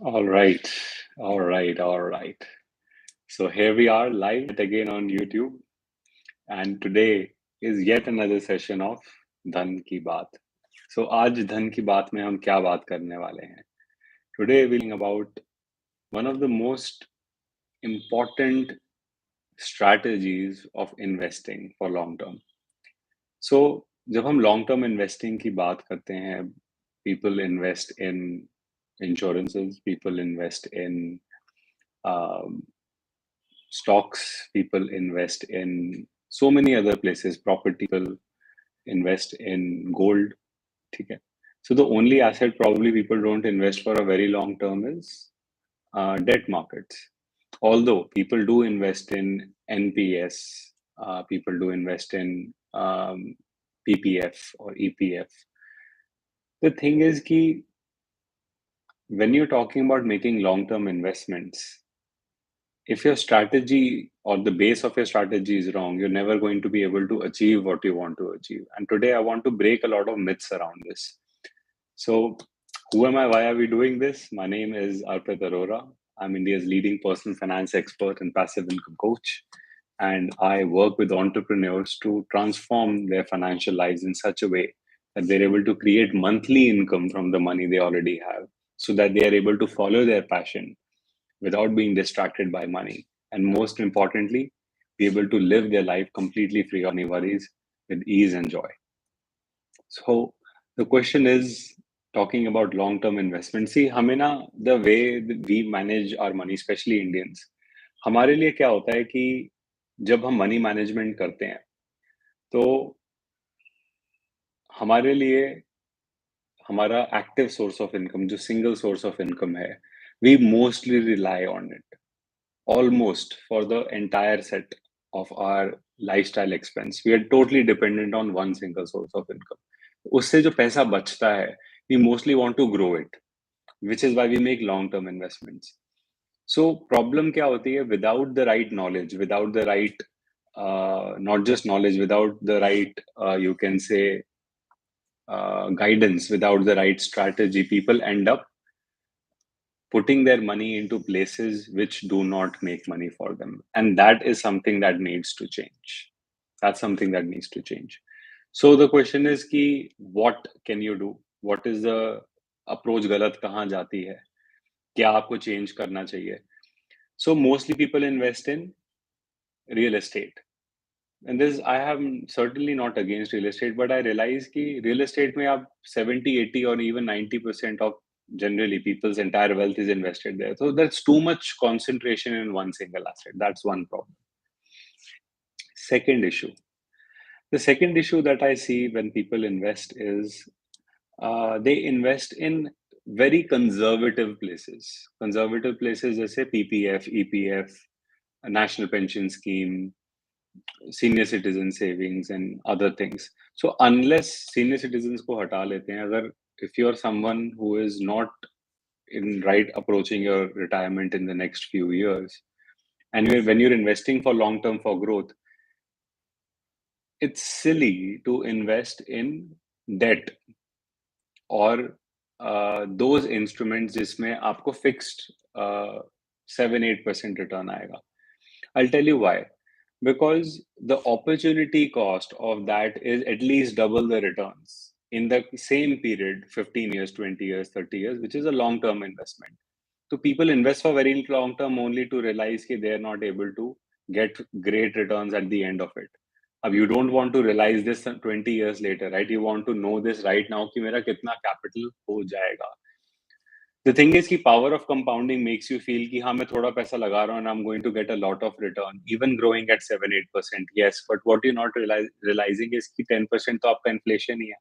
All right, all right. So here we are live again on YouTube, and today is yet another session of धन की बात. So आज धन की बात में हम क्या बात करने वाले हैं? Today we'll talk about one of the most important strategies of investing for long term. So जब हम long term investing की बात करते हैं, people invest in insurances, people invest in um, stocks, people invest in so many other places, property, people invest in gold. Okay. So the only asset probably people don't invest for a very long term is debt markets. Although people do invest in NPS, people do invest in PPF or EPF. The thing is that when you're talking about making long-term investments, if your strategy or the base of your strategy is wrong, you're never going to be able to achieve what you want to achieve. And today I want to break a lot of myths around this. So, who am I? Why are we doing this? My name is Arpit Arora. I'm India's leading personal finance expert and passive income coach. And I work with entrepreneurs to transform their financial lives in such a way that they're able to create monthly income from the money they already have so that they are able to follow their passion without being distracted by money. And most importantly, be able to live their life completely free of any worries with ease and joy. So the question is talking about long-term investment. See, हमें ना the way that we manage our money, especially Indians, हमारे लिए क्या होता है कि जब हम मनी मैनेजमेंट करते हैं तो हमारे लिए हमारा एक्टिव सोर्स ऑफ इनकम जो सिंगल सोर्स ऑफ इनकम है we mostly rely on it almost for the entire set of our lifestyle expense. We are totally dependent on one single source of income. उससे जो पैसा बचता है, we mostly want to grow it, which is why we make long-term investments. So problem क्या होती है? Without the right knowledge, without the right, not just knowledge, without the right, you can say, guidance, without the right strategy, people end up putting their money into places which do not make money for them. And that is something that needs to change. That's something that needs to change. So the question is ki, what can you do? What is the approach गलत कहाँ जाती है? क्या आपको change करना चाहिए? So mostly people invest in real estate. And this, I am certainly not against real estate, but I realize कि real estate में आप 70, 80 or even 90% of generally people's entire wealth is invested there. So that's too much concentration in one single asset. That's one problem. Second issue. The second issue that I see when people invest is they invest in very conservative places. Conservative places जैसे PPF, EPF, a national pension scheme, senior citizen savings and other things. So unless senior citizens को हटा लेते हैं, अगर if you're someone who is not in right approaching your retirement in the next few years, and when you're investing for long term for growth, it's silly to invest in debt or those instruments जिसमें आपको fixed 7-8% return आएगा. I'll tell you why. Because the opportunity cost of that is at least double the returns in the same period, 15 years, 20 years, 30 years, which is a long-term investment. So people invest for very long-term only to realize that they are not able to get great returns at the end of it. You don't want to realize this 20 years later, right? You want to know this right now कि मेरा कितना capital हो जाएगा. The thing is कि power of compounding makes you feel कि हाँ मैं थोड़ा पैसा लगा रहा हूँ and I'm going to get a lot of return, even growing at 7-8%. Yes, but what you're not realizing is कि 10% तो आपका inflation ही है.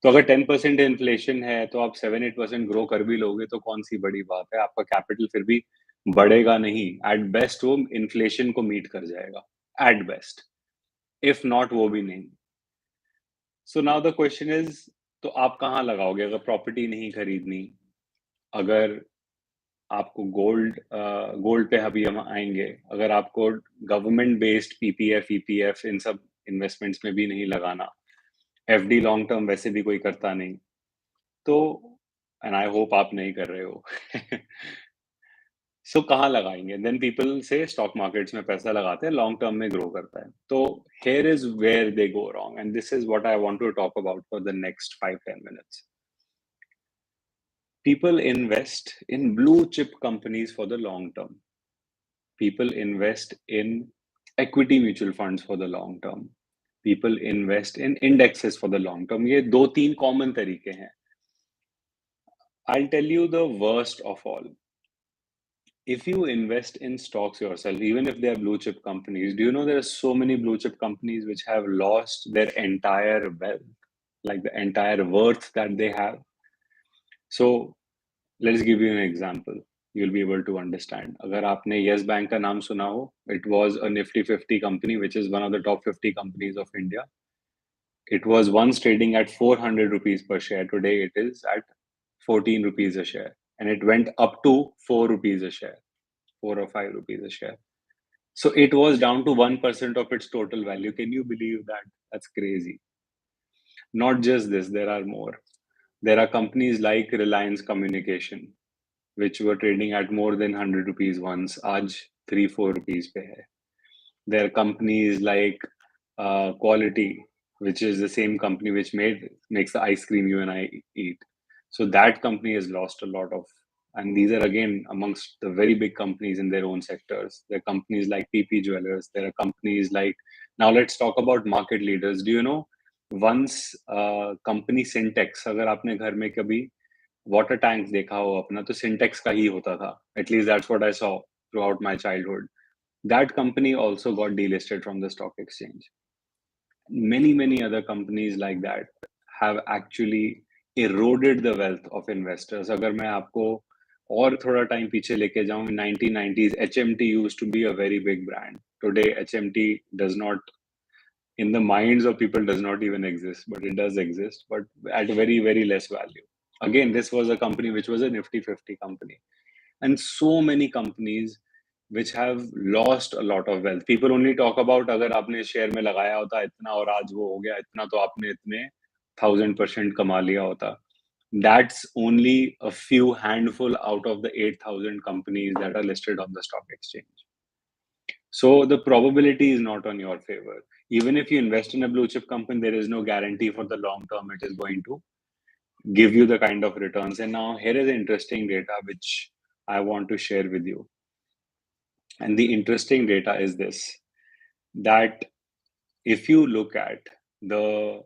तो अगर 10% इन्फ्लेशन है तो आप 7-8% ग्रो कर भी लोगे तो कौन सी बड़ी बात है, आपका कैपिटल फिर भी बढ़ेगा नहीं. एट बेस्ट वो इन्फ्लेशन को मीट कर जाएगा, एट बेस्ट, इफ नॉट वो भी नहीं. So now the question is, तो आप कहाँ लगाओगे? अगर प्रॉपर्टी नहीं खरीदनी, अगर आपको गोल्ड पे अभी हम आएंगे, अगर आपको गवर्नमेंट बेस्ड पीपीएफ ईपीएफ इन सब इन्वेस्टमेंट्स में भी नहीं लगाना, एफडी लॉन्ग टर्म वैसे भी कोई करता नहीं, तो and I hope आप नहीं कर रहे हो. सो कहाँ लगाएंगे? देन पीपल से स्टॉक मार्केट्स में पैसा लगाते हैं, लॉन्ग टर्म में ग्रो करता है. तो here is where they go wrong, and this is what I want to talk about for the next 5-10 minutes. People invest in blue chip companies for the long term. People invest in equity mutual funds for the long term. People invest in indexes for the long term. ये दो तीन common तरीके हैं. I'll tell you the worst of all. If you invest in stocks yourself, even if they are blue chip companies, do you know there are so many blue chip companies which have lost their entire wealth, like the entire worth that they have? So let's give you an example. You'll be able to understand. अगर आपने Yes Bank का नाम सुना हो, it was a Nifty 50 company, which is one of the top 50 companies of India. It was once trading at 400 rupees per share. Today it is at 14 rupees a share. And it went up to 4 rupees a share, 4 or 5 rupees a share. So it was down to 1% of its total value. Can you believe that? That's crazy. Not just this, there are more. There are companies like Reliance Communication, which were trading at more than 100 rupees once. Aaj 3-4 rupees pe hai. There are companies like Quality, which is the same company which makes the ice cream you and I eat. So that company has lost a lot of, and these are again amongst the very big companies in their own sectors. There are companies like PP Jewelers. There are companies like, now let's talk about market leaders. Do you know, once company Syntex, अगर आपने घर में कभी water tanks देखा हो अपना, तो Syntex का ही होता था. At least that's what I saw throughout my childhood. That company also got delisted from the stock exchange. Many other companies like that have actually eroded the wealth of investors. अगर मैं आपको और थोड़ा time पीछे लेके जाऊं, in 1990s HMT used to be a very big brand. Today HMT does not, in the minds of people, does not even exist, but it does exist, but at very less value. Again, this was a company which was a Nifty 50 company. And so many companies which have lost a lot of wealth. People only talk about अगर आपने share में लगाया होता इतना और आज वो हो गया इतना, तो आपने इतने 1000% कमा लिया होता. That's only a few handful out of the 8,000 companies that are listed on the stock exchange. So the probability is not on your favor. Even if you invest in a blue chip company, there is no guarantee for the long term it is going to give you the kind of returns. And now here is interesting data which I want to share with you. And the interesting data is this, that if you look at the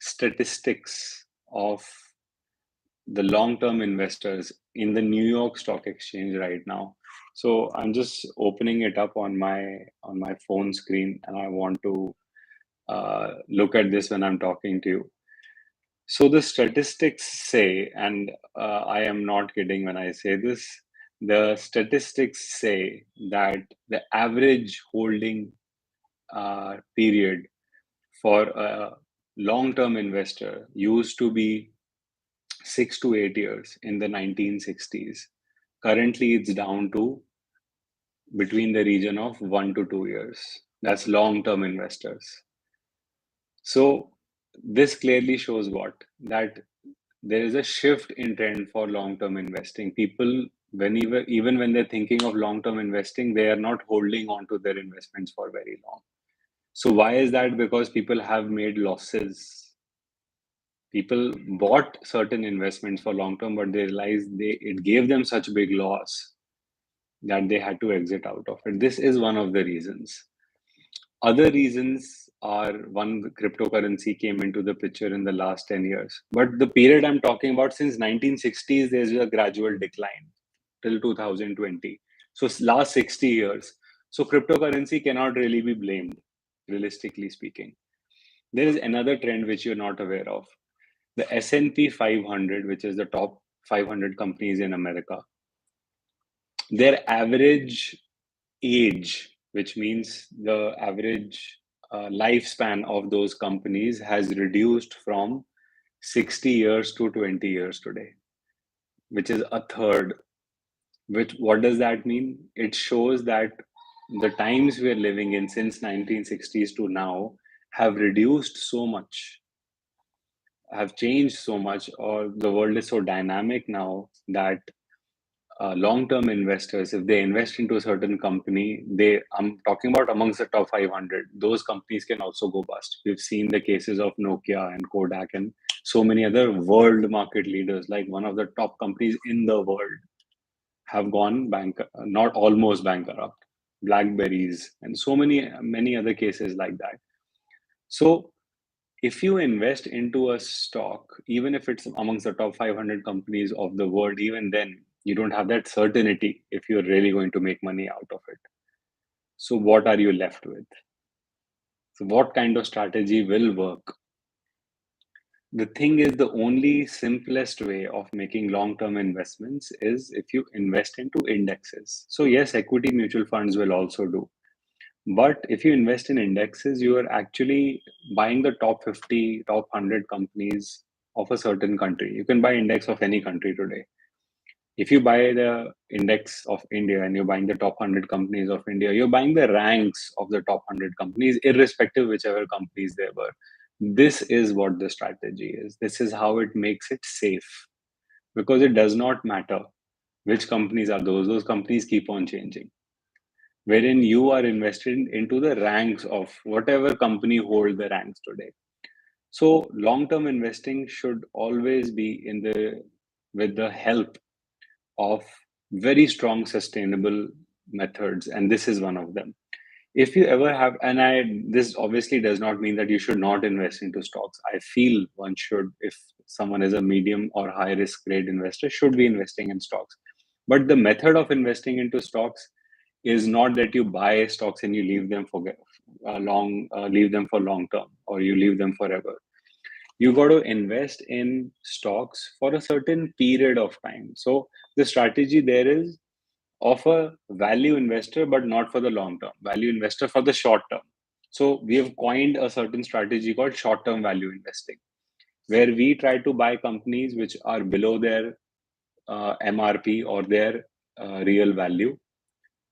statistics of the long-term investors in the New York Stock Exchange right now. So I'm just opening it up on my phone screen, and I want to look at this when I'm talking to you. So the statistics say, and I am not kidding when I say this, the statistics say that the average holding period for a long-term investor used to be 6 to 8 years in the 1960s. Currently, it's down to between the region of 1 to 2 years. That's long-term investors. So this clearly shows what? That there is a shift in trend for long-term investing. People, even when they're thinking of long-term investing, they are not holding on to their investments for very long. So why is that? Because people have made losses. People bought certain investments for long term, but they realized it gave them such big loss that they had to exit out of it. This is one of the reasons. Other reasons are, one, the cryptocurrency came into the picture in the last 10 years. But the period I'm talking about, since 1960s, there's a gradual decline till 2020. So last 60 years. So cryptocurrency cannot really be blamed, realistically speaking. There is another trend which you're not aware of. The S&P 500, which is the top 500 companies in America, their average age, which means the average lifespan of those companies, has reduced from 60 years to 20 years today, which is a third. What does that mean? It shows that the times we are living in since 1960s to now have reduced so much have changed so much, or the world is so dynamic now that long-term investors, if they invest into a certain company, I'm talking about amongst the top 500, those companies can also go bust. We've seen the cases of Nokia and Kodak and so many other world market leaders, like one of the top companies in the world, have gone not almost bankrupt, Blackberries, and so many other cases like that. So if you invest into a stock, even if it's amongst the top 500 companies of the world, even then you don't have that certainty if you're really going to make money out of it. So what are you left with? So what kind of strategy will work? The thing is, the only simplest way of making long-term investments is if you invest into indexes. So yes, equity mutual funds will also do. But if you invest in indexes, you are actually buying the top 50, top 100 companies of a certain country. You can buy index of any country today. If you buy the index of India and you're buying the top 100 companies of India, you're buying the ranks of the top 100 companies, irrespective whichever companies they were. This is what the strategy is. This is how it makes it safe, because it does not matter which companies are those. Those companies keep on changing, wherein you are invested into the ranks of whatever company hold the ranks today. So long-term investing should always be with the help of very strong sustainable methods, and this is one of them. If you ever have, and this obviously does not mean that you should not invest into stocks. I feel one should, if someone is a medium or high risk grade investor, should be investing in stocks. But the method of investing into stocks is not that you buy stocks and you leave them for leave them for long term, or you leave them forever. You got to invest in stocks for a certain period of time. So the strategy there is of a value investor, but not for the long term, value investor for the short term. So we have coined a certain strategy called short term value investing, where we try to buy companies which are below their MRP, or their real value,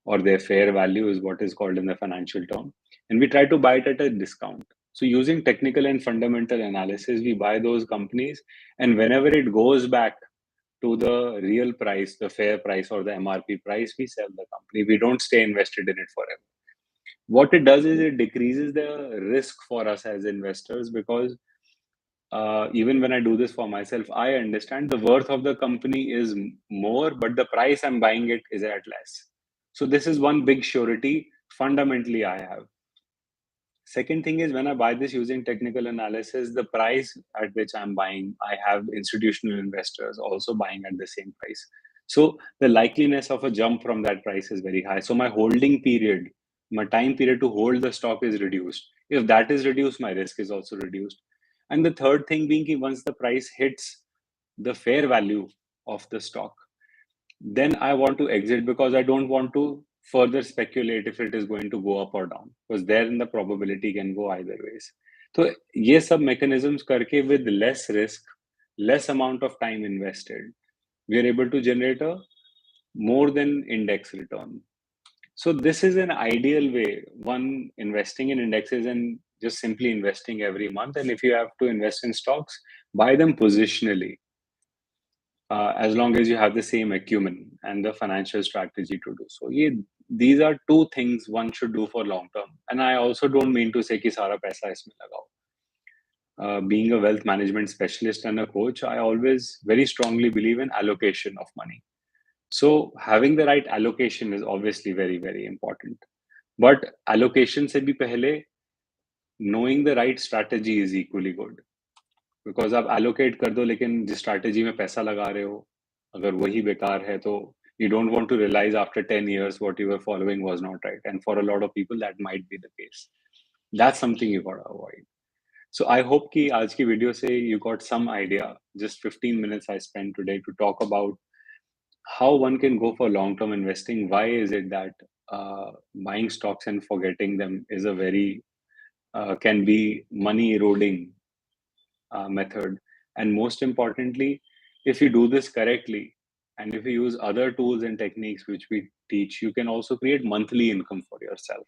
or their fair value is what is called in the financial term. And we try to buy it at a discount. So using technical and fundamental analysis, we buy those companies. And whenever it goes back to the real price, the fair price or the MRP price, we sell the company. We don't stay invested in it forever. What it does is it decreases the risk for us as investors, because even when I do this for myself, I understand the worth of the company is more, but the price I'm buying it is at less. So this is one big surety fundamentally I have. Second thing is, when I buy this using technical analysis, the price at which I'm buying, I have institutional investors also buying at the same price. So the likeliness of a jump from that price is very high. So my holding period, my time period to hold the stock is reduced. If that is reduced, my risk is also reduced. And the third thing being, once the price hits the fair value of the stock, then I want to exit, because I don't want to further speculate if it is going to go up or down, because then the probability can go either ways. So ये सब mechanisms करके with less risk, less amount of time invested, we are able to generate a more than index return. So this is an ideal way, one, investing in indexes and just simply investing every month. And if you have to invest in stocks, buy them positionally, as long as you have the same acumen and the financial strategy to do so. These are two things one should do for long term. And I also don't mean to say कि सारा पैसा इसमें लगाओ. Being a wealth management specialist and a coach, I always very strongly believe in allocation of money. So having the right allocation is obviously very, very important. But allocation se bhi pehle, knowing the right strategy is equally good. Because आप allocate कर दो, लेकिन जिस strategy में पैसा लगा रहे हो अगर वही बेकार है, तो you don't want to realize after 10 years what you were following was not right. And for a lot of people that might be the case. That's something you got to avoid. So I hope कि आज की video से you got some idea. Just 15 minutes I spent today to talk about how one can go for long-term investing. Why is it that buying stocks and forgetting them is a very can be money eroding method. And most importantly, if you do this correctly, and if you use other tools and techniques which we teach, you can also create monthly income for yourself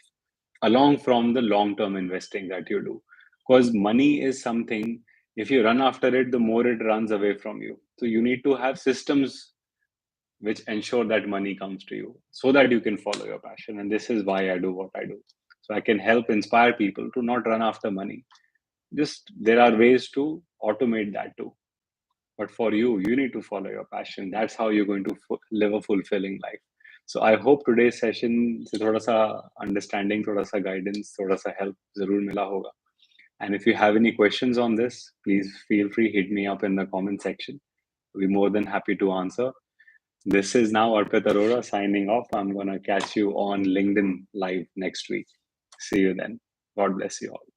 along from the long term investing that you do. Because money is something, If you run after it, the more it runs away from you. So you need to have systems which ensure that money comes to you so that you can follow your passion. And this is why I do what I do. So I can help inspire people to not run after money. Just there are ways to automate that too. But for you, you need to follow your passion. That's how you're going to live a fulfilling life. So I hope today's session से थोड़ा सा understanding, थोड़ा सा guidance, थोड़ा सा help जरूर मिला होगा. And if you have any questions on this, please feel free, hit me up in the comment section. We'll be more than happy to answer. This is now Arpit Arora signing off. I'm going to catch you on LinkedIn Live next week. See you then. God bless you all.